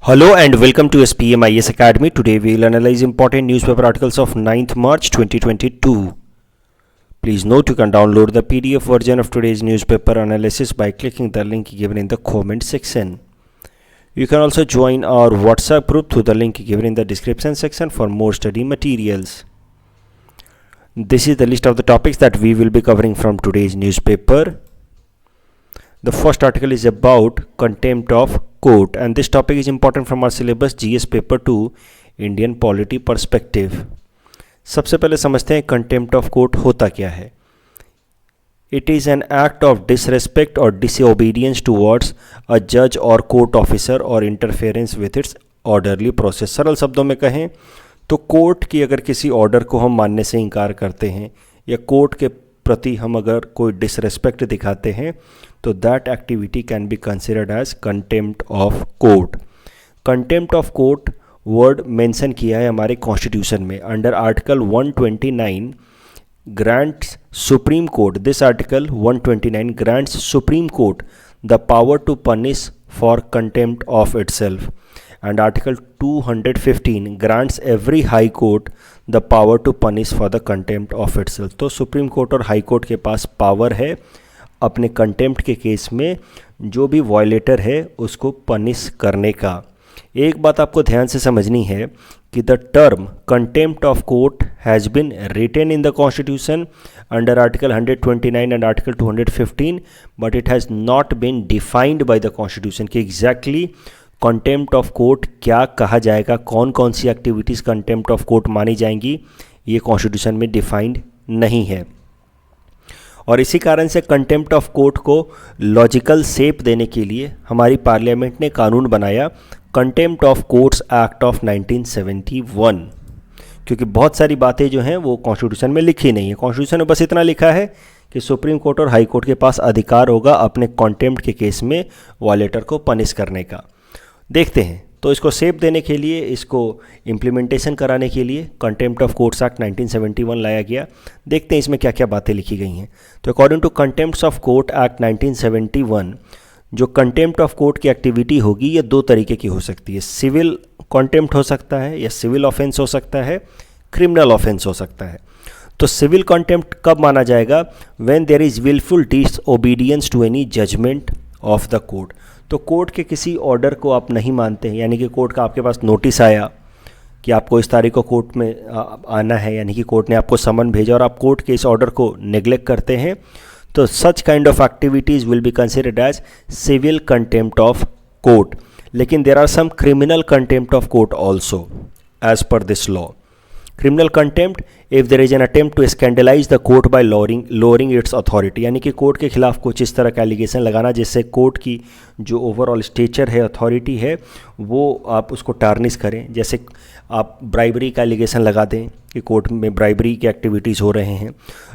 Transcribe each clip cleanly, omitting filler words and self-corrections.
Hello and welcome to SPM IS Academy. Today we will analyze important newspaper articles of 9th March 2022. Please note you can download the PDF version of today's newspaper analysis by clicking the link given in the comment section. You can also join our WhatsApp group through the link given in the description section for more study materials. This is the list of the topics that we will be covering from today's newspaper. The first article is about contempt of court, and this topic is important from our syllabus GS paper 2 Indian polity perspective. सबसे पहले समझते हैं contempt of court होता क्या है. It is an act of disrespect or disobedience towards a judge or court officer or interference with its orderly process. सरल शब्दों में कहें तो कोर्ट की अगर किसी ऑर्डर को हम मानने से इनकार करते हैं या कोर्ट के प्रति हम अगर कोई डिसरेस्पेक्ट दिखाते हैं तो that activity can be considered as contempt of court. Contempt of court word mention किया है हमारे कॉन्स्टिट्यूशन में under article 129 grants supreme court. This article 129 grants supreme court the power to punish for contempt of itself, and article 215 grants every high court the power to punish for the contempt of itself. तो supreme court और high court के पास power है अपने contempt के case में जो भी violator है उसको पनिश करने का. एक बात आपको ध्यान से समझनी है कि the term contempt of court has been written in the constitution under article 129 and article 215 but it has not been defined by the constitution कि एग्जैक्टली कंटेम्प्ट ऑफ कोर्ट क्या कहा जाएगा, कौन कौन सी एक्टिविटीज़ कंटेम्प्ट ऑफ कोर्ट मानी जाएंगी, ये कॉन्स्टिट्यूशन में डिफाइंड नहीं है. और इसी कारण से कंटेम्प्ट ऑफ कोर्ट को लॉजिकल शेप देने के लिए हमारी पार्लियामेंट ने कानून बनाया contempt of courts act of 1971. क्योंकि बहुत सारी बातें जो हैं वो कॉन्स्टिट्यूशन में लिखी नहीं है. कॉन्स्टिट्यूशन में बस इतना लिखा है कि सुप्रीम कोर्ट और हाई कोर्ट के पास अधिकार होगा अपने कंटेम्प्ट के केस में वायलेटर को पनिश करने का. देखते हैं तो इसको शेप देने के लिए, इसको इम्प्लीमेंटेशन कराने के लिए कंटेम्प्ट ऑफ कोर्ट्स एक्ट 1971 लाया गया. देखते हैं इसमें क्या क्या बातें लिखी गई हैं. तो according to contempt of court act 1971 जो कंटेम्प्ट ऑफ कोर्ट की एक्टिविटी होगी ये दो तरीके की हो सकती है. सिविल कंटेम्प्ट हो सकता है या सिविल ऑफेंस हो सकता है, क्रिमिनल ऑफेंस हो सकता है. तो सिविल कंटेम्प्ट कब माना जाएगा? When there is wilful disobedience to any judgment of the court. तो कोर्ट के किसी ऑर्डर को आप नहीं मानते हैं, यानी कि कोर्ट का आपके पास नोटिस आया कि आपको इस तारीख को कोर्ट में आना है, यानी कि कोर्ट ने आपको समन भेजा और आप कोर्ट के इस ऑर्डर को नेग्लेक्ट करते हैं, तो such kind of activities will be considered as civil contempt of court. लेकिन there are some criminal contempt of court also as per this law. Criminal contempt if there is an attempt to scandalize the court by lowering its authority, यानी कि court के खिलाफ कुछ इस तरह का allegation लगाना जिससे कोर्ट की जो ओवरऑल स्टेचर है, अथॉरिटी है, वो आप उसको टार्निश करें. जैसे आप ब्राइबरी का एलिगेशन लगा दें कि कोर्ट में ब्राइबरी की एक्टिविटीज़ हो रहे हैं,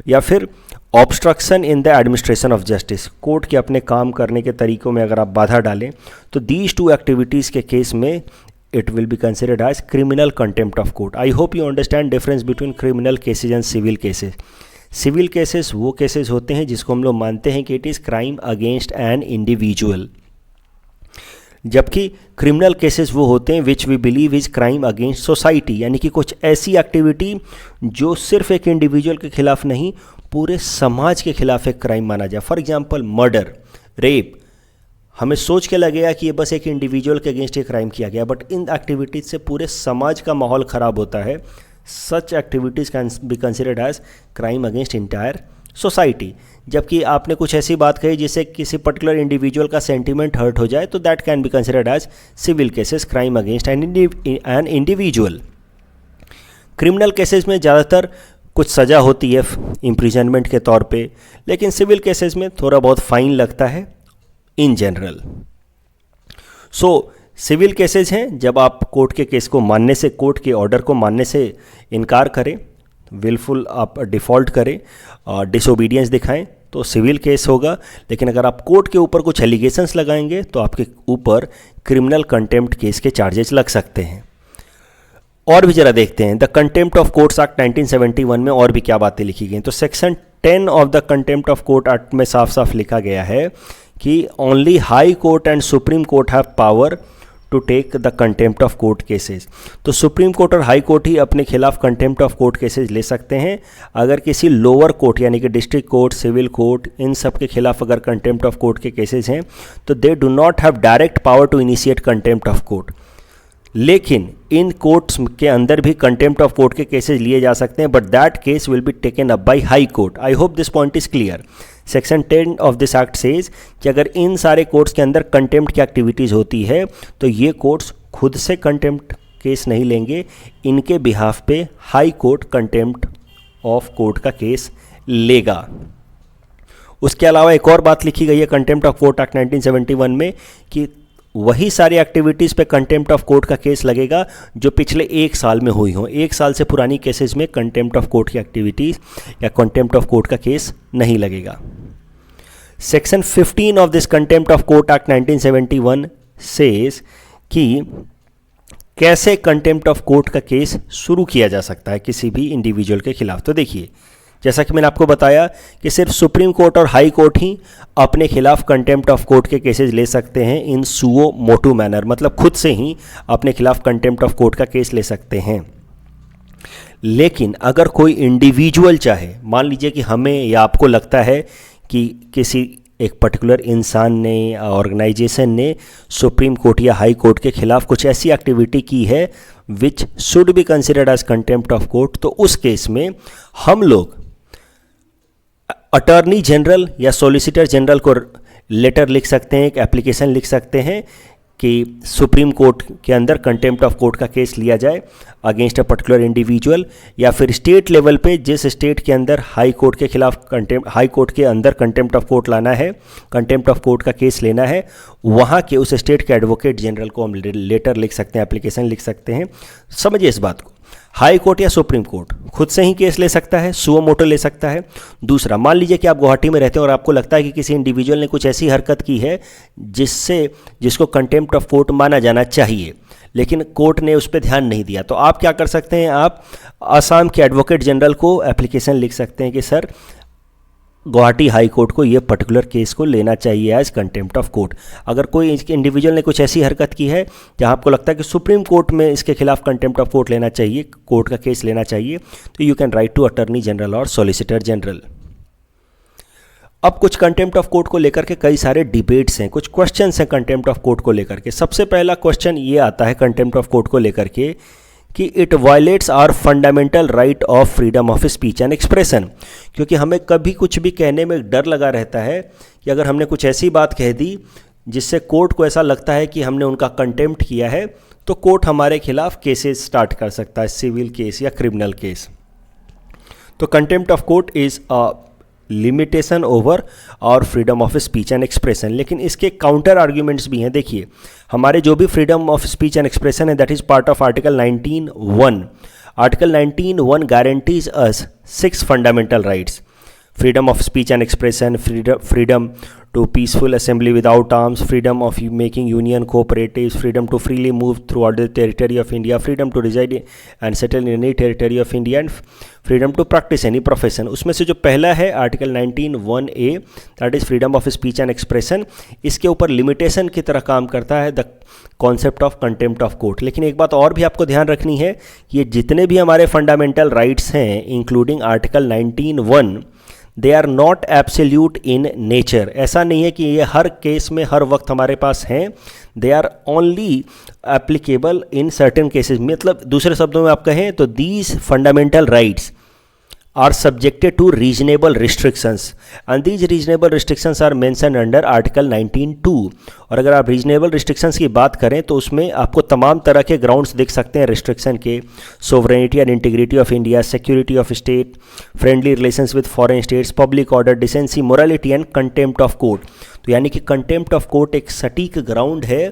या फिर obstruction in the administration of justice, court के अपने काम करने के तरीक़ों में अगर आप बाधा डालें तो दीज टू एक्टिविटीज़ के केस में it will be considered as criminal contempt of court. I hope you understand difference between criminal cases and civil cases. Civil cases वो cases होते हैं जिसको हम लोग मानते हैं कि it is crime against an individual, जबकि criminal cases वो होते हैं which we believe is crime against society, यानी कि कुछ ऐसी एक्टिविटी जो सिर्फ एक इंडिविजुअल के खिलाफ नहीं पूरे समाज के खिलाफ एक क्राइम माना जाए. फॉर एग्जाम्पल मर्डर, रेप, हमें सोच के लगेगा कि ये बस एक इंडिविजुअल के अगेंस्ट एक क्राइम किया गया, बट इन एक्टिविटीज़ से पूरे समाज का माहौल ख़राब होता है. Such activities can be considered as crime against entire society. जबकि आपने कुछ ऐसी बात कही जिससे किसी पर्टिकुलर इंडिविजुअल का सेंटीमेंट हर्ट हो जाए तो that can be considered as civil cases crime against an individual. Criminal cases में ज़्यादातर कुछ सज़ा होती है इम्प्रिजनमेंट के तौर पे, लेकिन सिविल केसेस में थोड़ा बहुत फाइन लगता है in general. So civil cases हैं जब आप कोर्ट के केस को मानने से, कोर्ट के ऑर्डर को मानने से इनकार करें, विलफुल आप डिफ़ॉल्ट करें, डिसोबीडियंस दिखाएं तो सिविल केस होगा. लेकिन अगर आप कोर्ट के ऊपर कुछ एलिगेशंस लगाएंगे तो आपके ऊपर क्रिमिनल कंटेम्प्ट केस के चार्जेस लग सकते हैं. और भी ज़रा देखते हैं the contempt of courts act 1971 में और भी क्या बातें लिखी गई. तो section 10 of the contempt of court act में साफ साफ लिखा गया है कि only high court and supreme court have power to take the contempt of court cases. तो सुप्रीम कोर्ट और हाई कोर्ट ही अपने खिलाफ कंटेम्प्ट ऑफ कोर्ट केसेस ले सकते हैं। अगर किसी लोअर कोर्ट यानी कि डिस्ट्रिक्ट कोर्ट, सिविल कोर्ट, इन सब के खिलाफ अगर कंटेम्प्ट ऑफ कोर्ट के केसेस हैं तो they do not have direct power to initiate contempt of court. लेकिन इन कोर्ट्स के अंदर भी कंटेम्प्ट ऑफ कोर्ट के केसेस लिए जा सकते हैं, but that case will be taken up by high court. I hope this point is clear. Section 10 of this act says कि अगर इन सारे कोर्ट्स के अंदर कंटेम्प्ट की एक्टिविटीज़ होती है तो ये कोर्ट्स खुद से कंटेम्प्ट केस नहीं लेंगे, इनके बिहाफ पे high court contempt of court का केस लेगा। उसके अलावा एक और बात लिखी गई है कंटेम्प्ट ऑफ कोर्ट एक्ट 1971 में कि वही सारी एक्टिविटीज़ पे कंटेम्प्ट ऑफ कोर्ट का केस लगेगा जो पिछले 1 साल में हुई हों। 1 साल से पुरानी केसेस में कंटेम्प्ट ऑफ कोर्ट की एक्टिविटीज़ या कंटेम्प्ट ऑफ कोर्ट का केस नहीं लगेगा। Section 15 of this contempt of court act 1971 says कि कैसे कंटेम्प्ट ऑफ कोर्ट का केस शुरू किया जा सकता है किसी भी इंडिविजुअल के खिलाफ। तो देखिए, जैसा कि मैंने आपको बताया कि सिर्फ सुप्रीम कोर्ट और हाई कोर्ट ही अपने खिलाफ कंटेम्प्ट ऑफ कोर्ट के केसेस ले सकते हैं इन सुओ मोटू मैनर, मतलब खुद से ही अपने खिलाफ कंटेम्प्ट ऑफ कोर्ट का केस ले सकते हैं। लेकिन अगर कोई इंडिविजुअल चाहे, मान लीजिए कि हमें या आपको लगता है कि किसी एक पर्टिकुलर इंसान ने, ऑर्गेनाइजेशन ने सुप्रीम कोर्ट या हाई कोर्ट के खिलाफ कुछ ऐसी एक्टिविटी की है which should be considered as contempt of court, तो उस केस में हम लोग अटॉर्नी जनरल या सॉलिसिटर जनरल को लेटर लिख सकते हैं, एक एप्लीकेशन लिख सकते हैं कि सुप्रीम कोर्ट के अंदर कंटेम्प्ट ऑफ कोर्ट का केस लिया जाए अगेंस्ट अ पर्टिकुलर इंडिविजुअल, या फिर स्टेट लेवल पे जिस स्टेट के अंदर हाई कोर्ट के खिलाफ हाई कोर्ट के अंदर कंटेम्प्ट ऑफ कोर्ट लाना है, कंटेम्प्ट ऑफ कोर्ट का केस लेना है, वहाँ के उस स्टेट के एडवोकेट जनरल को हम लेटर लिख सकते हैं, एप्लीकेशन लिख सकते हैं। समझिए इस बात को, हाई कोर्ट या सुप्रीम कोर्ट खुद से ही केस ले सकता है, सुओ मोटो ले सकता है। दूसरा, मान लीजिए कि आप गुवाहाटी में रहते हैं और आपको लगता है कि किसी इंडिविजुअल ने कुछ ऐसी हरकत की है जिसको कंटेम्प्ट ऑफ कोर्ट माना जाना चाहिए, लेकिन कोर्ट ने उस पर ध्यान नहीं दिया, तो आप क्या कर सकते हैं, आप असम के एडवोकेट जनरल को एप्लीकेशन लिख सकते हैं कि सर गुवाहाटी हाई कोर्ट को ये पर्टिकुलर केस को लेना चाहिए एज कंटेम्प्ट ऑफ कोर्ट। अगर कोई इंडिविजुअल ने कुछ ऐसी हरकत की है जहां आपको लगता है कि सुप्रीम कोर्ट में इसके खिलाफ कंटेम्प्ट ऑफ कोर्ट लेना चाहिए, कोर्ट का केस लेना चाहिए, तो you can write to attorney general और सॉलिसिटर जनरल। अब कुछ कंटेम्प्ट ऑफ कोर्ट को लेकर के कई सारे डिबेट्स हैं, कुछ क्वेश्चंस हैं कंटेम्प्ट ऑफ कोर्ट को लेकर के। सबसे पहला क्वेश्चन ये आता है कंटेम्प्ट ऑफ कोर्ट को लेकर के कि it violates our fundamental right of freedom of speech and expression, क्योंकि हमें कभी कुछ भी कहने में डर लगा रहता है कि अगर हमने कुछ ऐसी बात कह दी जिससे कोर्ट को ऐसा लगता है कि हमने उनका कंटेम्प्ट किया है, तो कोर्ट हमारे खिलाफ केसेस स्टार्ट कर सकता है, सिविल केस या क्रिमिनल केस। तो contempt of court is a limitation over और freedom of speech and expression. लेकिन इसके काउंटर आर्ग्यूमेंट्स भी हैं। देखिए, हमारे जो भी freedom of speech and expression है that is part of article 19(1). Article 19(1) guarantees us 6 fundamental rights: freedom of speech and expression, freedom to peaceful assembly without arms, freedom of making union cooperatives, freedom to freely move throughout the territory of India, freedom to reside and settle in any territory of India, and freedom to practice any profession। उसमें से जो पहला है article 19(1)(a) that is freedom of speech and expression, इसके ऊपर limitation की तरह काम करता है the concept of contempt of court. लेकिन एक बात और भी आपको ध्यान रखनी है कि ये जितने भी हमारे फंडामेंटल राइट्स हैं including article 19(1), they are not absolute in nature. ऐसा नहीं है कि ये हर केस में हर वक्त हमारे पास हैं, they are only applicable in certain cases. मतलब दूसरे शब्दों में आप कहें तो these fundamental rights are subjected to reasonable restrictions and these reasonable restrictions are mentioned under article 19(2). और अगर आप reasonable restrictions की बात करें तो उसमें आपको तमाम तरह के ग्राउंड्स दिख सकते हैं रिस्ट्रिक्शन के: sovereignty and integrity of India, security of state, friendly relations with foreign states, public order, decency, morality and contempt of court। तो यानी कि कंटेम्प्ट ऑफ कोर्ट एक सटीक ग्राउंड है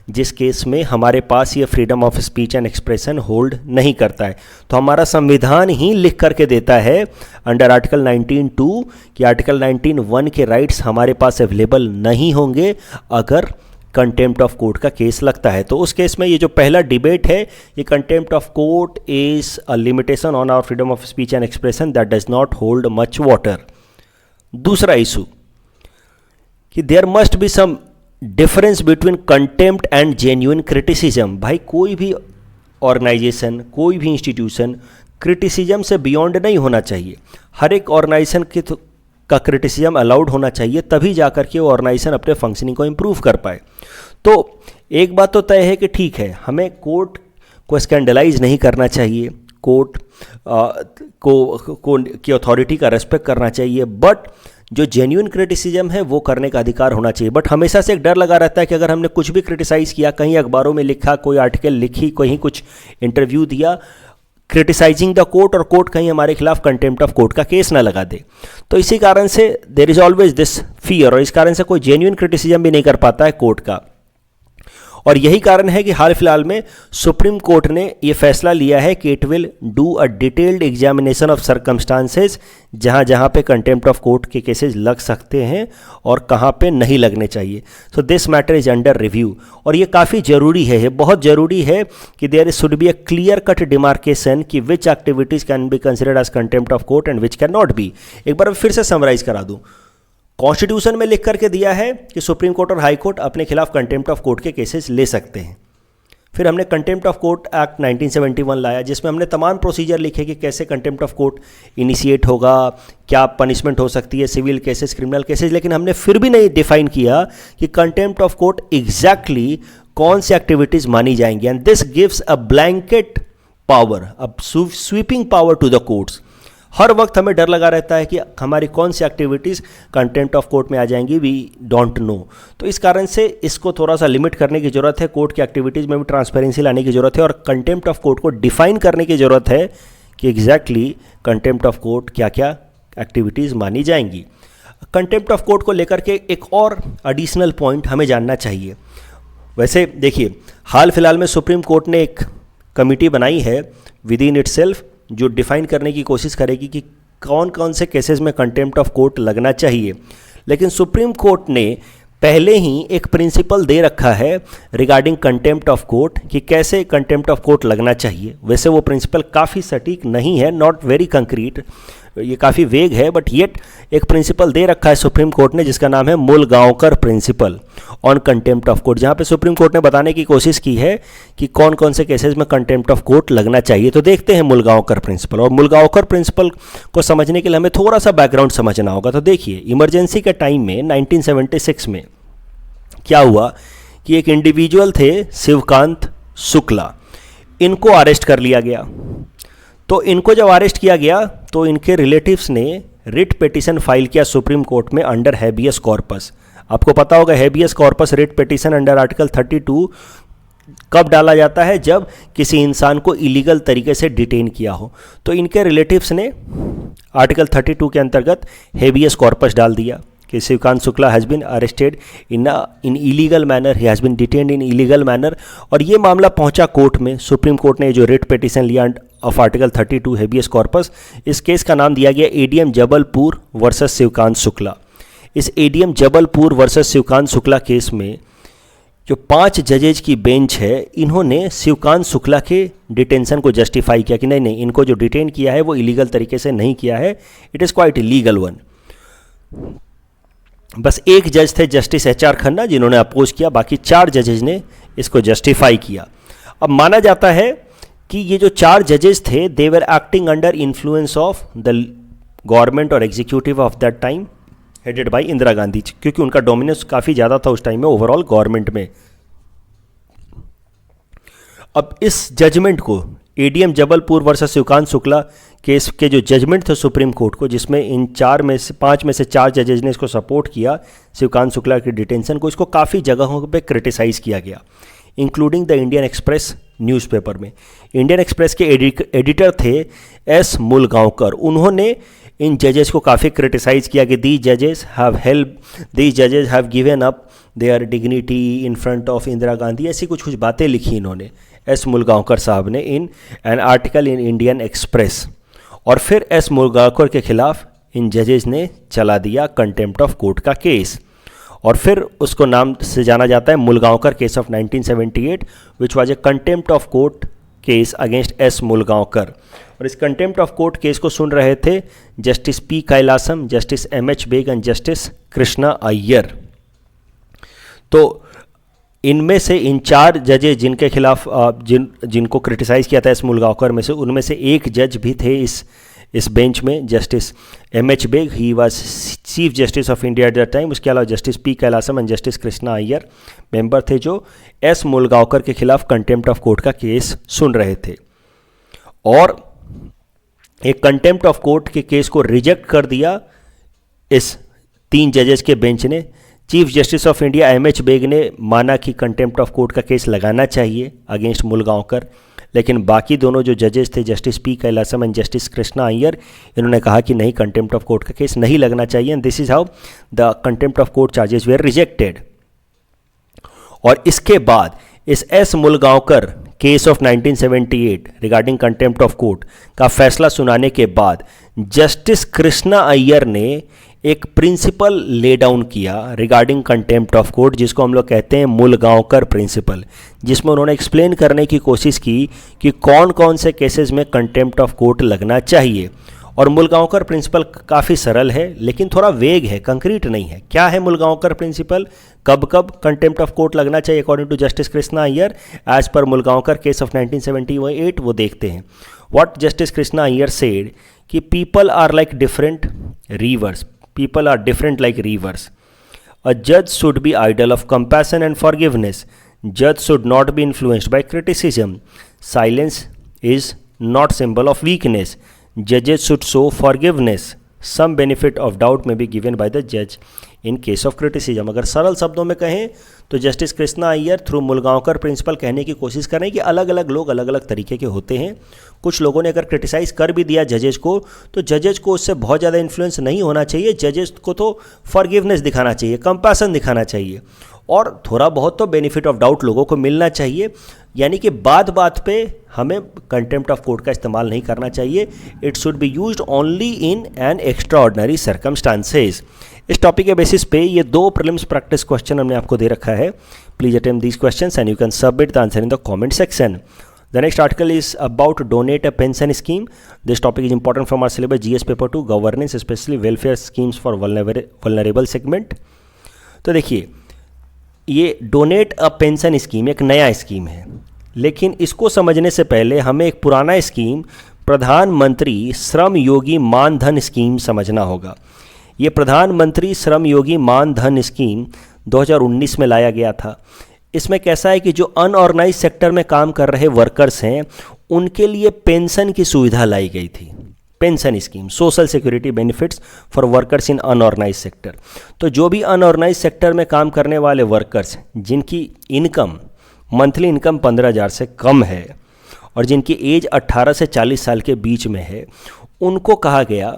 जिस केस में हमारे पास ये freedom of speech and expression hold नहीं करता है। तो हमारा संविधान ही लिख करके देता है अंडर आर्टिकल 19(2) कि आर्टिकल 19(1) के राइट्स हमारे पास अवेलेबल नहीं होंगे अगर कंटेम्प्ट ऑफ कोर्ट का केस लगता है। तो उस केस में ये जो पहला डिबेट है, ये contempt of court is a limitation on our freedom of speech and expression that does not hold much water. दूसरा इशू कि there must be some difference between contempt and genuine criticism. भाई कोई भी organisation, कोई भी institution criticism से beyond नहीं होना चाहिए। हर एक ऑर्गेनाइजेशन का क्रिटिसिज्म अलाउड होना चाहिए, तभी जाकर के वो ऑर्गेनाइजेशन अपने फंक्शनिंग को इम्प्रूव कर पाए। तो एक बात तो तय है कि ठीक है, हमें कोर्ट को स्कैंडलाइज नहीं करना चाहिए, कोर्ट की अथॉरिटी का रेस्पेक्ट करना चाहिए, बट जो जेन्युइन क्रिटिसिज्म है वो करने का अधिकार होना चाहिए। बट हमेशा से एक डर लगा रहता है कि अगर हमने कुछ भी क्रिटिसाइज़ किया, कहीं अखबारों में लिखा, कोई आर्टिकल लिखी, कहीं कुछ इंटरव्यू दिया क्रिटिसाइजिंग द कोर्ट, और कोर्ट कहीं हमारे खिलाफ कंटेम्प्ट ऑफ कोर्ट का केस ना लगा दे। तो इसी कारण से there is always this fear, और इस कारण से कोई जेन्युइन क्रिटिसिज्म भी नहीं कर पाता है कोर्ट का। और यही कारण है कि हाल फिलहाल में सुप्रीम कोर्ट ने ये फैसला लिया है कि it will do a detailed examination of circumstances, जहाँ जहाँ पे कंटेम्प्ट ऑफ कोर्ट के केसेस लग सकते हैं और कहाँ पे नहीं लगने चाहिए। So this matter is under review, और ये काफ़ी ज़रूरी है, ये बहुत ज़रूरी है कि there should be a clear cut demarcation कि which activities can be considered as contempt of court and which can not be. एक बार फिर से समराइज करा दूँ, कॉन्स्टिट्यूशन में लिख करके दिया है कि सुप्रीम कोर्ट और हाई कोर्ट अपने खिलाफ कंटेम्प्ट ऑफ कोर्ट के केसेस ले सकते हैं। फिर हमने कंटेम्प्ट ऑफ कोर्ट एक्ट 1971 लाया, जिसमें हमने तमाम प्रोसीजर लिखे कि कैसे कंटेम्प्ट ऑफ कोर्ट इनिशिएट होगा, क्या पनिशमेंट हो सकती है, सिविल केसेस, क्रिमिनल केसेस, लेकिन हमने फिर भी नहीं डिफाइन किया कि कंटेम्प्ट ऑफ कोर्ट एग्जैक्टली कौन सी एक्टिविटीज़ मानी जाएंगी। And this gives a blanket power, a sweeping power to the courts. हर वक्त हमें डर लगा रहता है कि हमारी कौन सी एक्टिविटीज़ कंटेम्प्ट ऑफ कोर्ट में आ जाएंगी, वी डोंट नो। तो इस कारण से इसको थोड़ा सा लिमिट करने की ज़रूरत है, कोर्ट की एक्टिविटीज़ में भी ट्रांसपेरेंसी लाने की ज़रूरत है, और कंटेम्प्ट ऑफ कोर्ट को डिफाइन करने की ज़रूरत है कि एग्जैक्टली कंटेम्प्ट ऑफ कोर्ट क्या क्या एक्टिविटीज़ मानी जाएंगी। कंटेम्प्ट ऑफ कोर्ट को लेकर के एक और एडिशनल पॉइंट हमें जानना चाहिए। वैसे देखिए, हाल फिलहाल में सुप्रीम कोर्ट ने एक कमिटी बनाई है विद इन इटसेल्फ, जो डिफाइन करने की कोशिश करेगी कि कौन कौन से केसेस में कंटेम्प्ट ऑफ कोर्ट लगना चाहिए। लेकिन सुप्रीम कोर्ट ने पहले ही एक प्रिंसिपल दे रखा है रिगार्डिंग कंटेम्प्ट ऑफ कोर्ट कि कैसे कंटेम्प्ट ऑफ कोर्ट लगना चाहिए। वैसे वो प्रिंसिपल काफ़ी सटीक नहीं है, नॉट वेरी कंक्रीट, ये काफ़ी वेग है, बट येट एक प्रिंसिपल दे रखा है सुप्रीम कोर्ट ने, जिसका नाम है Mulgaonkar principle on contempt of court, जहाँ पे सुप्रीम कोर्ट ने बताने की कोशिश की है कि कौन कौन से केसेस में कंटेम्प्ट ऑफ कोर्ट लगना चाहिए। तो देखते हैं मुलगांवकर प्रिंसिपल, और मुलगांवकर प्रिंसिपल को समझने के लिए हमें थोड़ा सा बैकग्राउंड समझना होगा। तो देखिए, इमरजेंसी के टाइम में 1976 में क्या हुआ कि एक इंडिविजुअल थे शिवकांत शुक्ला, इनको अरेस्ट कर लिया गया। तो इनको जब अरेस्ट किया गया तो इनके रिलेटिव्स ने रिट पिटीशन फाइल किया सुप्रीम कोर्ट में अंडर हैबियस कॉर्पस। आपको पता होगा habeas corpus writ petition under article 32 कब डाला जाता है, जब किसी इंसान को इलीगल तरीके से डिटेन किया हो। तो इनके रिलेटिव्स ने आर्टिकल 32 के अंतर्गत हैबियस कॉर्पस डाल दिया कि Shivkant Shukla has been arrested in illegal manner, he has been detained in illegal manner. और ये मामला पहुंचा कोर्ट में। सुप्रीम कोर्ट ने जो रिट पिटीशन लिया ऑफ आर्टिकल 32 हैबियस कॉर्पस, इस केस का नाम दिया गया एडीएम जबलपुर वर्सेस शिवकांत शुक्ला। इस ADM Jabalpur versus Shivkant Shukla case में जो 5 जजेज की बेंच है, इन्होंने शिवकांत शुक्ला के डिटेंशन को जस्टिफाई किया कि नहीं नहीं, इनको जो डिटेन किया है वो इलीगल तरीके से नहीं किया है, it is quite legal one. बस एक जज थे जस्टिस HR खन्ना जिन्होंने अपोज किया, बाकी 4 जजेज ने इसको जस्टिफाई किया। अब माना जाता है कि ये जो 4 जजेस थे, they were acting under influence of the government और executive of that time headed by Indira Gandhi, क्योंकि उनका डोमिनेंस काफ़ी ज़्यादा था उस टाइम में ओवरऑल गवर्नमेंट में। अब इस जजमेंट को ADM Jabalpur versus Shivkant Shukla case के जो जजमेंट थे सुप्रीम कोर्ट को, जिसमें इन 5 में से 4 जजेज ने इसको सपोर्ट किया शिवकांत शुक्ला की डिटेंशन को, इसको काफ़ी जगहों पे क्रिटिसाइज़ किया गया, including the Indian express newspaper में। इंडियन एक्सप्रेस के एडिटर थे S मुलगांवकर। उन्होंने इन जजेस को काफ़ी क्रिटिसाइज़ किया कि दीज जजेस have given up there dignity in front of Indira Gandhi, ऐसी कुछ बातें लिखी इन्होंने S मुलगांवकर साहब ने in an article in Indian express. और फिर S मुलगांवकर के खिलाफ इन जजेस ने चला दिया कंटेम्प्ट ऑफ कोर्ट का केस, और फिर उसको नाम से जाना जाता है Mulgaonkar case of 1978, which was a contempt of court case against S Mulgaonkar. और इस कंटेम्प्ट ऑफ कोर्ट केस को सुन रहे थे justice P Kailasam, justice MH Beg and justice Krishna Iyer. तो इनमें से इन 4 जजेस जिनके खिलाफ जिनको क्रिटिसाइज़ किया था एस मुलगांवकर में से, उनमें से एक जज भी थे इस बेंच में, justice M.H. Beg. He was chief justice of India at that time. उसके अलावा justice P. Kailasam and justice Krishna Iyer member थे जो एस मुलगांवकर के खिलाफ कंटेम्प्ट ऑफ कोर्ट का केस सुन रहे थे। और एक कंटेम्प्ट ऑफ कोर्ट के केस को रिजेक्ट कर दिया इस 3 जजेस के बेंच ने। Chief justice of India M.H. Beg ने माना कि कंटेम्प्ट ऑफ कोर्ट का केस लगाना चाहिए अगेंस्ट मुलगांवकर, लेकिन बाकी दोनों जो जजेस थे justice P. Kailasam and justice Krishna Iyer, इन्होंने कहा कि नहीं, कंटेम्प्ट ऑफ कोर्ट का केस नहीं लगना चाहिए, and this is how the contempt of court charges were rejected. और इसके बाद इस S Mulgaonkar case of 1978 regarding contempt of court का फैसला सुनाने के बाद जस्टिस कृष्णा अय्यर ने एक प्रिंसिपल ले डाउन किया रिगार्डिंग कंटेम्प्ट ऑफ कोर्ट, जिसको हम लोग कहते हैं मुलगांवकर प्रिंसिपल, जिसमें उन्होंने एक्सप्लेन करने की कोशिश की कि कौन कौन से केसेस में कंटेम्प्ट ऑफ कोर्ट लगना चाहिए। और मुलगांवकर प्रिंसिपल काफ़ी सरल है लेकिन थोड़ा वेग है, कंक्रीट नहीं है। क्या है मुलगांवकर प्रिंसिपल, कब कब कंटेम्प्ट ऑफ कोर्ट लगना चाहिए according to justice Krishna Iyer as per Mulgaonkar case of 1978, वो देखते हैं। What justice Krishna Iyer said कि people are like different rivers, people are different like rivers. A judge should be idle of compassion and forgiveness. Judge should not be influenced by criticism. Silence is not symbol of weakness. Judges should show forgiveness. Some benefit of doubt may be given by the judge in case of criticism. अगर सरल शब्दों में कहें तो justice Krishna Iyer through Mulgaonkar principle कहने की कोशिश कर रहे हैं कि अलग अलग लोग अलग अलग तरीके के होते हैं। कुछ लोगों ने अगर क्रिटिसाइज़ कर भी दिया जजेस को तो जजेस को उससे बहुत ज़्यादा इन्फ्लुएंस नहीं होना चाहिए। जजेस को तो फॉरगिवनेस दिखाना चाहिए, कंपैशन दिखाना चाहिए, और थोड़ा बहुत तो बेनिफिट ऑफ डाउट लोगों को मिलना चाहिए। यानी कि बात बात पे हमें कंटेम्प्ट ऑफ कोर्ट का इस्तेमाल नहीं करना चाहिए। It should be used only in an extra ordinary circumstances. इस टॉपिक के बेसिस पे ये 2 प्रीलिम्स प्रैक्टिस क्वेश्चन हमने आपको दे रखा है। Please attempt these questions and you can submit the answer in the comment section. The next article is about donate a pension scheme. This topic is important from our syllabus GS paper 2, governance, especially welfare schemes for vulnerable segment. तो देखिए, ये donate a pension scheme एक नया scheme है, लेकिन इसको समझने से पहले हमें एक पुराना स्कीम प्रधानमंत्री श्रम योगी मान धन स्कीम समझना होगा। ये प्रधानमंत्री श्रम योगी मान धन स्कीम 2019 में लाया गया था। इसमें कैसा है कि जो अनऑर्गेनाइज सेक्टर में काम कर रहे वर्कर्स हैं उनके लिए पेंशन की सुविधा लाई गई थी। Pension scheme, social security benefits for workers in unorganised sector. तो जो भी अनऑर्गेनाइज सेक्टर में काम करने वाले वर्कर्स जिनकी इनकम मंथली इनकम 15,000 से कम है और जिनकी एज 18 से 40 साल के बीच में है, उनको कहा गया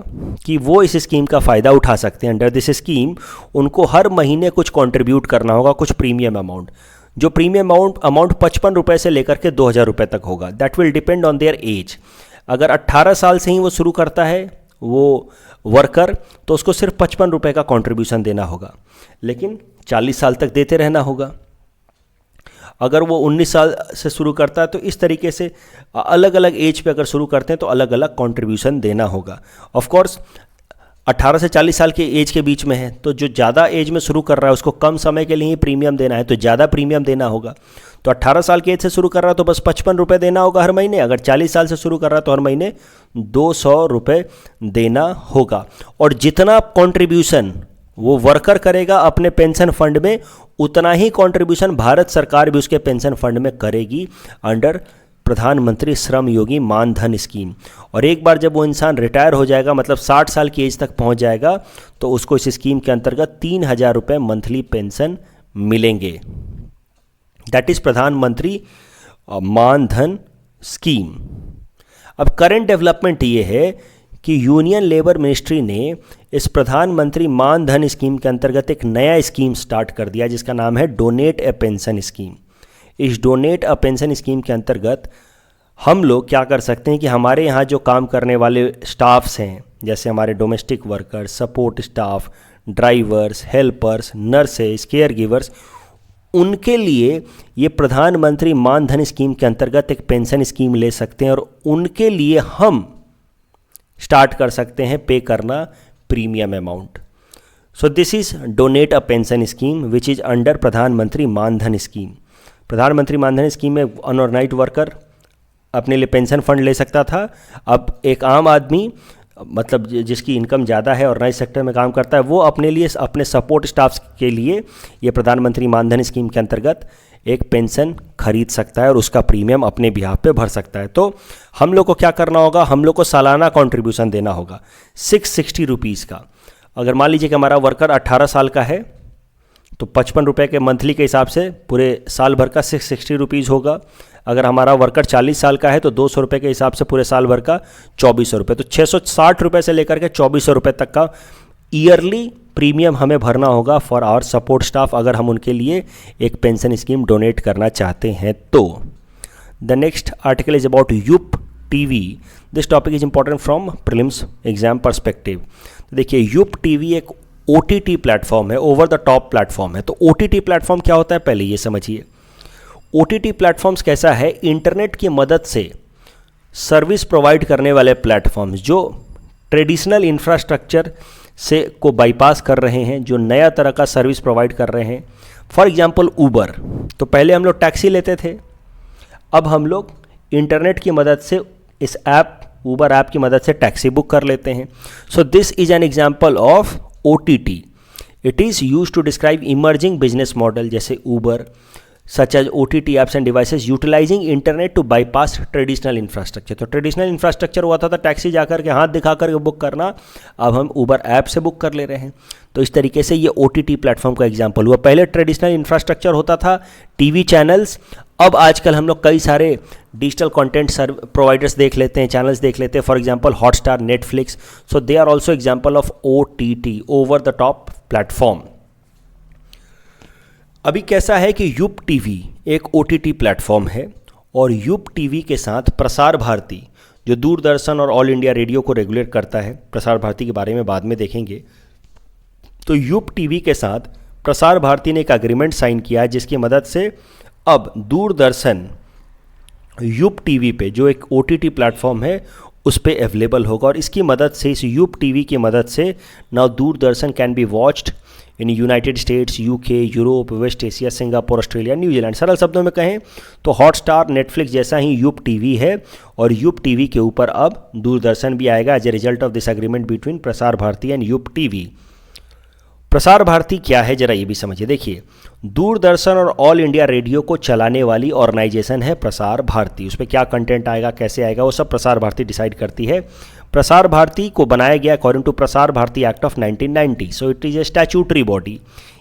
कि वो इस स्कीम का फ़ायदा उठा सकते हैं। अंडर दिस स्कीम उनको हर महीने कुछ कंट्रीब्यूट करना होगा, कुछ प्रीमियम अमाउंट। जो प्रीमियम अमाउंट 55 रुपये से लेकर के 2,000 रुपये तक होगा। That will depend on their age. अगर 18 साल से ही वो शुरू करता है वो वर्कर, तो उसको सिर्फ 55 रुपये का कंट्रीब्यूशन देना होगा, लेकिन 40 साल तक देते रहना होगा। अगर वो 19 साल से शुरू करता है तो इस तरीके से अलग अलग एज पे अगर शुरू करते हैं तो अलग अलग कंट्रीब्यूशन देना होगा। ऑफ कोर्स 18 से 40 साल के एज के बीच में है तो जो ज़्यादा एज में शुरू कर रहा है उसको कम समय के लिए ही प्रीमियम देना है तो ज़्यादा प्रीमियम देना होगा। तो 18 साल की एज से शुरू कर रहा है तो बस 55 रुपये देना होगा हर महीने। अगर 40 साल से शुरू कर रहा है तो हर महीने 200 रुपये देना होगा। और जितना कंट्रीब्यूशन वो वर्कर करेगा अपने पेंशन फंड में, उतना ही कंट्रीब्यूशन भारत सरकार भी उसके पेंशन फंड में करेगी अंडर प्रधानमंत्री श्रम योगी मान धन स्कीम। और एक बार जब वो इंसान रिटायर हो जाएगा, मतलब 60 साल की एज तक पहुंच जाएगा, तो उसको इस स्कीम के अंतर्गत 3,000 रुपये मंथली पेंशन मिलेंगे। दैट इज प्रधानमंत्री मान धन स्कीम। अब करंट डेवलपमेंट ये है कि यूनियन लेबर मिनिस्ट्री ने इस प्रधानमंत्री मान धन स्कीम के अंतर्गत एक नया स्कीम स्टार्ट कर दिया जिसका नाम है डोनेट ए पेंशन स्कीम। इस डोनेट अ पेंशन स्कीम के अंतर्गत हम लोग क्या कर सकते हैं कि हमारे यहाँ जो काम करने वाले स्टाफ्स हैं, जैसे हमारे domestic workers, support staff, drivers, helpers, nurses, care givers, उनके लिए ये प्रधानमंत्री मान धन स्कीम के अंतर्गत एक पेंशन स्कीम ले सकते हैं और उनके लिए हम स्टार्ट कर सकते हैं पे करना premium amount. So this is donate a pension scheme which is under प्रधानमंत्री मानधन स्कीम। प्रधानमंत्री मानधन स्कीम में अनऑर्गेनाइज्ड वर्कर अपने लिए पेंशन फंड ले सकता था। अब एक आम आदमी, मतलब जिसकी इनकम ज़्यादा है, ऑर्गेनाइज सेक्टर में काम करता है, वो अपने लिए, अपने सपोर्ट स्टाफ के लिए ये प्रधानमंत्री मानधन स्कीम के अंतर्गत एक पेंशन खरीद सकता है और उसका प्रीमियम अपने बिहाफ पे भर सकता है। तो हम लोग को क्या करना होगा, हम लोग को सालाना कॉन्ट्रीब्यूशन देना होगा 660 रुपीज़ का। अगर मान लीजिए कि हमारा वर्कर 18 साल का है तो 55 रुपये के मंथली के हिसाब से पूरे साल भर का 660 रुपीज़ होगा। अगर हमारा वर्कर 40 साल का है तो 200 रुपये के हिसाब से पूरे साल भर का 2400 रुपये। तो 660 रुपये से लेकर के 2400 रुपये तक का ईयरली प्रीमियम हमें भरना होगा फॉर आवर सपोर्ट स्टाफ, अगर हम उनके लिए एक पेंशन स्कीम डोनेट करना चाहते हैं तो। The next article is about Yupp TV. This topic is important from prelims exam perspective. तो देखिए, यूप टीवी एक OTT प्लेटफॉर्म है, ओवर द टॉप प्लेटफॉर्म है। तो OTT प्लेटफॉर्म क्या होता है पहले ये समझिए। OTT प्लेटफॉर्म्स कैसा है, इंटरनेट की मदद से सर्विस प्रोवाइड करने वाले प्लेटफॉर्म्स जो ट्रेडिशनल इंफ्रास्ट्रक्चर से को बाईपास कर रहे हैं, जो नया तरह का सर्विस प्रोवाइड कर रहे हैं। फॉर एग्जांपल ऊबर, तो पहले हम लोग टैक्सी लेते थे, अब हम लोग इंटरनेट की मदद से इस ऐप, ऊबर ऐप की मदद से टैक्सी बुक कर लेते हैं। So this is an example of OTT. It is used to describe emerging business model जैसे Uber, such as OTT apps and devices utilizing internet to bypass traditional infrastructure. तो traditional infrastructure हुआ था taxi जाकर के हाथ दिखा कर book करना, अब हम Uber ऐप से बुक कर ले रहे हैं। तो इस तरीके से ये OTT प्लेटफॉर्म का एग्जाम्पल हुआ। पहले ट्रेडिशनल इंफ्रास्ट्रक्चर होता था टीवी चैनल्स, अब आजकल हम लोग कई सारे डिजिटल कंटेंट प्रोवाइडर्स देख लेते हैं, चैनल्स देख लेते हैं, for example Hotstar, Netflix. So they are also example of OTT, over the top platform. अभी कैसा है कि यूप टीवी एक OTT प्लेटफॉर्म है और यूप टीवी के साथ प्रसार भारती, जो दूरदर्शन और ऑल इंडिया रेडियो को रेगुलेट करता है, प्रसार भारती के बारे में बाद में देखेंगे। तो यूप टीवी के साथ प्रसार भारती ने एक एग्रीमेंट साइन किया है जिसकी मदद से अब दूरदर्शन यूप टीवी पे, जो एक OTT प्लेटफॉर्म है, उस पे अवेलेबल होगा। और इसकी मदद से, इस यूप टीवी की मदद से now Doordarshan can be watched in United States, UK, Europe, West Asia, Singapore, Australia, न्यूजीलैंड। सरल शब्दों में कहें तो हॉटस्टार, नेटफ्लिक्स जैसा ही यूप टीवी है और यूप टीवी के ऊपर अब दूरदर्शन भी आएगा as a result of this agreement between Prasar Bharati and यूप TV. Prasar Bharati क्या है जरा ये भी समझिए। देखिए, दूरदर्शन और ऑल इंडिया रेडियो को चलाने वाली ऑर्गेनाइजेशन है प्रसार भारती। उस पर क्या कंटेंट आएगा, कैसे आएगा, वो सब प्रसार भारती डिसाइड करती है। प्रसार भारती को बनाया गया according to Prasar Bharati act of 1990। So it is a statutory body.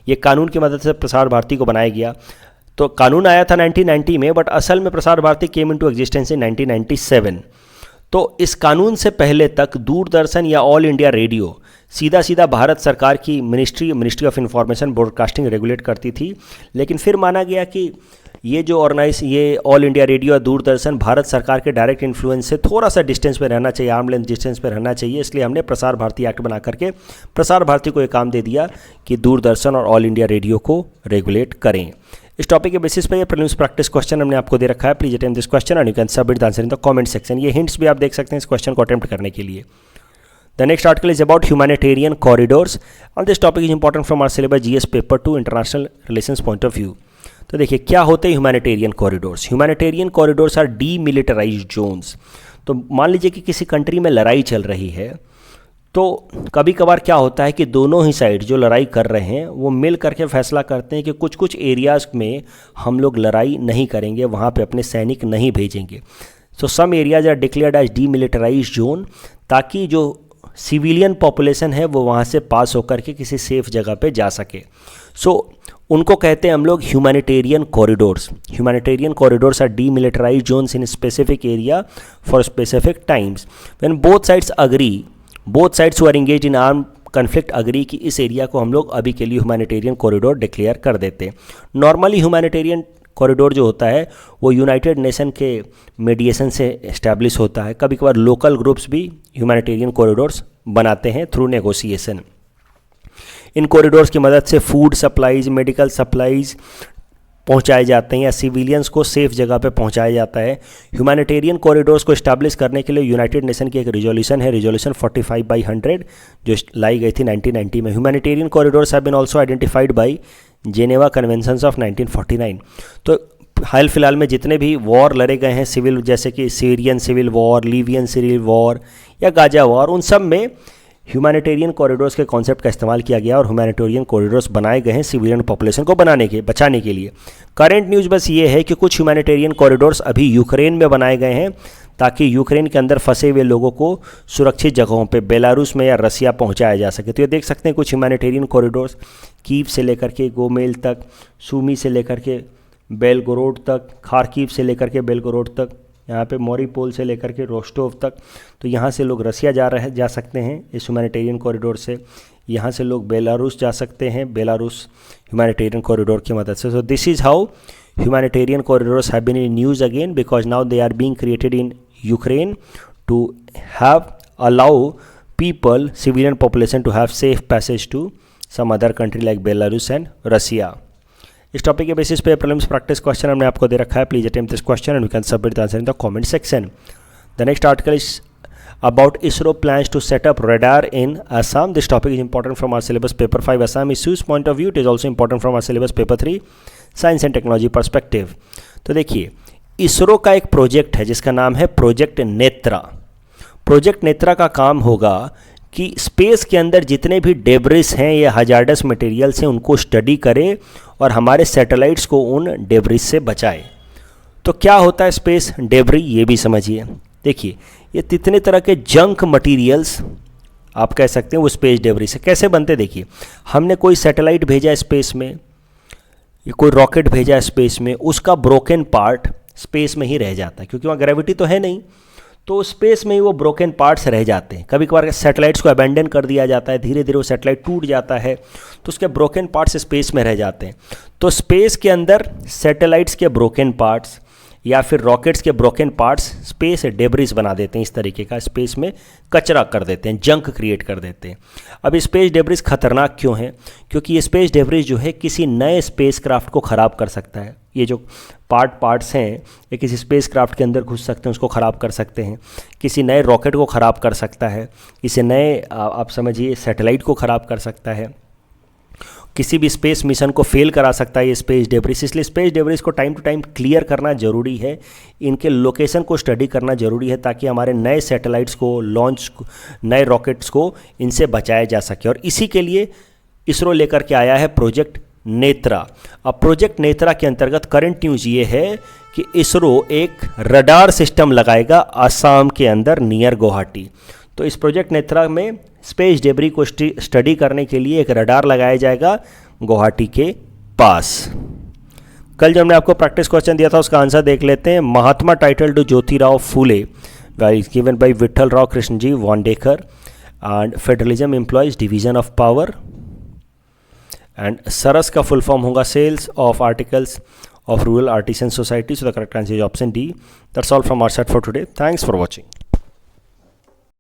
ये कानून की मदद से प्रसार भारती को बनाया गया। तो कानून आया था 1990 में, बट असल में Prasar Bharati came into existence in 1997। तो इस कानून से पहले तक दूरदर्शन या ऑल इंडिया रेडियो सीधा भारत सरकार की ministry of information broadcasting regulate करती थी। लेकिन फिर माना गया कि ये जो ये ऑल इंडिया रेडियो और दूरदर्शन भारत सरकार के डायरेक्ट इन्फ्लुएंस से थोड़ा सा डिस्टेंस पे रहना चाहिए, आर्म लेंथ डिस्टेंस पे रहना चाहिए, इसलिए हमने प्रसार भारती एक्ट बना करके प्रसार भारती को ये काम दे दिया कि दूरदर्शन और ऑल इंडिया रेडियो को रेगुलेट करें। इस टॉपिक के बेसिस पे ये प्रीलिम्स प्रैक्टिस क्वेश्चन हमने आपको दे रखा है। Please attempt this question and you can submit the answer in the comment section. ये हिंट्स भी आप देख सकते हैं इस क्वेश्चन को अटेम्प्ट करने के लिए। The next article is about humanitarian corridors and this topic is important from our syllabus GS paper to international relations point of view. तो देखिए क्या होते हैं humanitarian corridors. Humanitarian corridors are demilitarised zones. तो मान लीजिए कि किसी कंट्री में लड़ाई चल रही है, तो कभी कभार क्या होता है कि दोनों ही साइड जो लड़ाई कर रहे हैं वो मिल करके फैसला करते हैं कि कुछ कुछ एरियाज़ में हम लोग लड़ाई नहीं करेंगे, वहाँ पे अपने सैनिक नहीं भेजेंगे। So some areas are declared as demilitarized zone, ताकि जो सिविलियन पॉपुलेशन है वो वहाँ से पास होकर के किसी सेफ जगह पे जा सके। सो उनको कहते हैं हम लोग humanitarian corridors. Humanitarian corridors are demilitarised zones in specific area for specific times when both sides who are engaged in arm conflict agree कि इस एरिया को हम लोग अभी के लिए ह्यूमैनिटेरियन कॉरिडोर डिक्लेयर कर देते हैं। नॉर्मली ह्यूमैनिटेरियन कॉरिडोर जो होता है वो यूनाइटेड नेशन के मीडिएशन से इस्टेब्लिश होता है। कभी कभार लोकल ग्रुप्स भी ह्यूमैनिटेरियन कॉरिडोर्स बनाते हैं थ्रू नेगोशिएशन। इन कॉरिडोर्स की मदद से फूड सप्लाईज, मेडिकल सप्लाईज, पहुंचाए जाते हैं या सिविलियंस को सेफ जगह पे पहुंचाया जाता है। ह्यूमैनिटेरियन कॉरिडोर्स को इस्टेब्लिश करने के लिए यूनाइटेड नेशन की एक रिजोल्यूशन है, रिजोल्यूशन 45/100, जो लाई गई थी 1990 में। Humanitarian corridors have been also identified by Geneva conventions of 1949। तो हाल फिलहाल में जितने भी वॉर लड़े गए हैं सिविल, जैसे कि Syrian civil war, Libyan civil war या गाजा वॉर, उन सब में ह्यूमैनिटेरियन कॉरिडोर्स के कॉन्सेप्ट का इस्तेमाल किया गया और ह्यूमैनिटेरियन कॉरिडोर्स बनाए गए हैं सिविलियन पॉपुलेशन को बचाने के लिए। करंट न्यूज़ बस ये है कि कुछ ह्यूमैनिटेरियन कॉरिडोर्स अभी यूक्रेन में बनाए गए हैं ताकि यूक्रेन के अंदर फंसे हुए लोगों को सुरक्षित जगहों पे बेलारूस में या रसिया पहुंचाया जा सके। तो ये देख सकते हैं कुछ ह्यूमैनिटेरियन कॉरिडोर्स कीव से लेकर के गोमेल तक, सूमी से लेकर के बेलगोरोड तक, खार्किव से लेकर के बेलगोरोड तक, यहाँ पे मोरिपोल से लेकर के रोस्टोव तक। तो यहाँ से लोग रसिया जा सकते हैं इस ह्यूमैनिटेरियन कॉरिडोर से। यहाँ से लोग बेलारूस जा सकते हैं बेलारूस ह्यूमैनिटेरियन कॉरिडोर की मदद से। So this is how humanitarian corridors have been in news again, because now they are being created in Ukraine to have allow people, civilian population to have safe passage to some other country like Belarus and Russia. इस topic के basis पे prelims practice question हमने आपको दे रखा है। Please attempt this question and you can submit the answer in the comment section. The next article is about ISRO plans to set up radar in Assam. This topic is important from our syllabus paper 5 Assam issues point of view. It is also important from our syllabus paper 3 science and technology perspective. तो देखिए, इसरो का एक project है जिसका नाम है project Netra. Project Netra का काम होगा कि स्पेस के अंदर जितने भी डेब्रिस हैं या हजार्डस मटेरियल्स हैं उनको स्टडी करे और हमारे सैटेलाइट्स को उन डेब्रिस से बचाए। तो क्या होता है स्पेस डेब्री, ये भी समझिए। देखिए, ये कितने तरह के जंक मटेरियल्स आप कह सकते हैं वो स्पेस डेब्री से कैसे बनते। देखिए, हमने कोई सैटेलाइट भेजा स्पेस में, या कोई रॉकेट भेजा स्पेस में, उसका ब्रोकन पार्ट स्पेस में ही रह जाता है क्योंकि वहाँ ग्रेविटी तो है नहीं, तो स्पेस में ही वो ब्रोकन पार्ट्स रह जाते हैं। कभी कभार सैटेलाइट्स को अबेंडन कर दिया जाता है, धीरे धीरे वो सैटेलाइट टूट जाता है तो उसके ब्रोकन पार्ट्स स्पेस में रह जाते हैं। तो स्पेस के अंदर सैटेलाइट्स के ब्रोकन पार्ट्स या फिर रॉकेट्स के ब्रोकन पार्ट्स स्पेस डेब्रिस बना देते हैं, इस तरीके का स्पेस में कचरा कर देते हैं, जंक क्रिएट कर देते हैं। अब स्पेस डेब्रिस खतरनाक क्यों है? क्योंकि ये स्पेस डेब्रिस जो है किसी नए स्पेस क्राफ्ट को ख़राब कर सकता है। ये जो पार्ट्स हैं ये किसी स्पेस क्राफ्ट के अंदर घुस सकते हैं, उसको ख़राब कर सकते हैं, किसी नए रॉकेट को ख़राब कर सकता है, किसी नए आप समझिए सैटेलाइट को ख़राब कर सकता है, किसी भी स्पेस मिशन को फेल करा सकता है ये स्पेस डेब्रिस। इसलिए स्पेस डेब्रिस को टाइम टू टाइम क्लियर करना ज़रूरी है, इनके लोकेशन को स्टडी करना ज़रूरी है ताकि हमारे नए सैटेलाइट्स को लॉन्च, नए रॉकेट्स को इनसे बचाया जा सके। और इसी के लिए इसरो लेकर के आया है प्रोजेक्ट नेत्रा। अब प्रोजेक्ट नेत्रा के अंतर्गत करंट न्यूज़ ये है कि इसरो एक रडार सिस्टम लगाएगा असम के अंदर नियर गुवाहाटी। तो इस प्रोजेक्ट नेत्रा में स्पेस डेब्री को स्टडी करने के लिए एक रडार लगाया जाएगा गुवाहाटी के पास। कल जो हमने आपको प्रैक्टिस क्वेश्चन दिया था उसका आंसर देख लेते हैं। Mahatma title to Jyotirao Phule given by Vitthal Rao Krishnaji Vandekar and federalism employs division of power and SARAS का फुल फॉर्म होगा sales of articles of rural artisan society. So the correct answer is option D. That's all from our side for today. Thanks for watching.